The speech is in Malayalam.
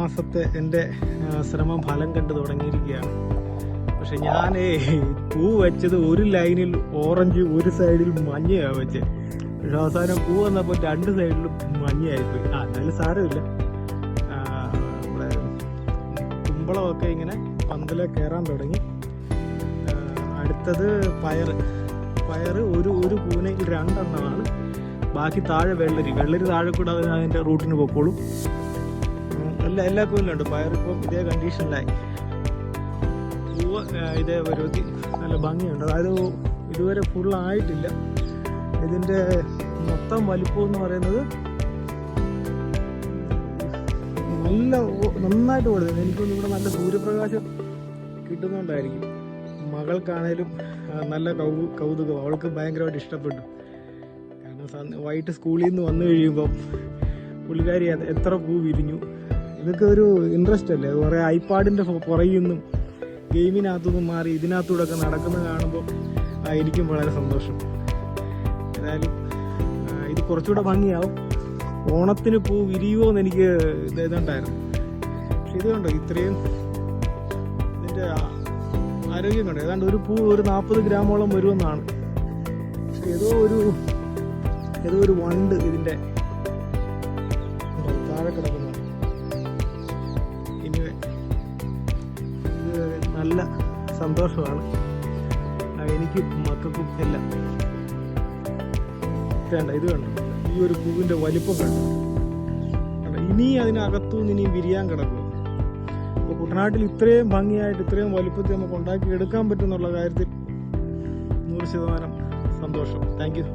മാസത്തെ എൻ്റെ ശ്രമം ഫലം കണ്ടു തുടങ്ങിയിരിക്കുകയാണ്. പക്ഷെ ഞാൻ പൂ വെച്ചത് ഒരു ലൈനിൽ ഓറഞ്ച്, ഒരു സൈഡിൽ മഞ്ഞയാണ് വെച്ചത്. പക്ഷെ അവസാനം പൂ വന്നപ്പോൾ രണ്ട് സൈഡിലും മഞ്ഞയായിപ്പോയി. എന്നാലും സാരമില്ല. നമ്മുടെ കുമ്പളമൊക്കെ ഇങ്ങനെ പന്തലെ കയറാൻ തുടങ്ങി. അടുത്തത് പയറ് ഒരു കൂനയിൽ 2 എണ്ണമാണ്. ബാക്കി താഴെ വെള്ളരി താഴെ കൂടെ അതിൻ്റെ റൂട്ടിന് പൊക്കോളും. എല്ലാ കൂനിലുണ്ട്. പയറിപ്പം ഇതേ കണ്ടീഷനിലായി. പൂവ് ഇതേ പരുവത്തിൽ നല്ല ഭംഗിയുണ്ട്. അതായത് ഇതുവരെ ഫുള്ളായിട്ടില്ല. ഇതിൻ്റെ മൊത്തം വലിപ്പം എന്ന് പറയുന്നത് നന്നായിട്ട് കൊടുക്കുന്നത്. എനിക്കൊന്നും ഇവിടെ നല്ല സൂര്യപ്രകാശം കിട്ടുന്നതുകൊണ്ടായിരിക്കും. മകൾക്കാണേലും നല്ല കൗതുകം. അവൾക്ക് ഭയങ്കരമായിട്ട് ഇഷ്ടപ്പെട്ടു. കാരണം വൈകിട്ട് സ്കൂളിൽ നിന്ന് വന്നു കഴിയുമ്പം പുള്ളിക്കാരി എത്ര പൂ വിരിഞ്ഞു. ഇതൊക്കെ ഒരു ഇൻട്രസ്റ്റ് അല്ലേ. കുറേ ഐപാഡിൻ്റെ പുറകിൽ നിന്നും ഗെയിമിനകത്തുനിന്നും മാറി ഇതിനകത്തൂടെ ഒക്കെ നടക്കുന്നത് കാണുമ്പോൾ എനിക്കും വളരെ സന്തോഷം. ഏതായാലും ഇത് കുറച്ചുകൂടെ ഭംഗിയാവും. ഓണത്തിന് പൂ വിരിയുമോ എന്ന് എനിക്ക് ഇതുണ്ടായിരുന്നു. പക്ഷെ ഇത് കണ്ടോ, ഇത്രയും ഇതിൻ്റെ ആരോഗ്യം കണ്ടോ. ഏതാണ്ട് ഒരു പൂ ഒരു 40 ഗ്രാമോളം വരുമെന്നാണ്. പക്ഷെ ഏതോ ഒരു വണ്ട് ഇതിൻ്റെ താഴെ കിടക്കുന്നു. ഇനി ഇത് നല്ല സന്തോഷമാണ് എനിക്കും മക്കൾക്കും എല്ലാം. വേണ്ട, ഇത് കണ്ടു, ഈ ഒരു പൂവിൻ്റെ വലിപ്പം കണ്ടു. ഇനി അതിനകത്തുനിന്ന് ഇനിയും വിരിയാൻ കിടക്കും. അപ്പോൾ കുട്ടനാട്ടിൽ ഇത്രയും ഭംഗിയായിട്ട് ഇത്രയും വലുപ്പത്തിൽ നമുക്ക് ഉണ്ടാക്കി എടുക്കാൻ പറ്റും എന്നുള്ള കാര്യത്തിൽ 100% സന്തോഷം. Thank you.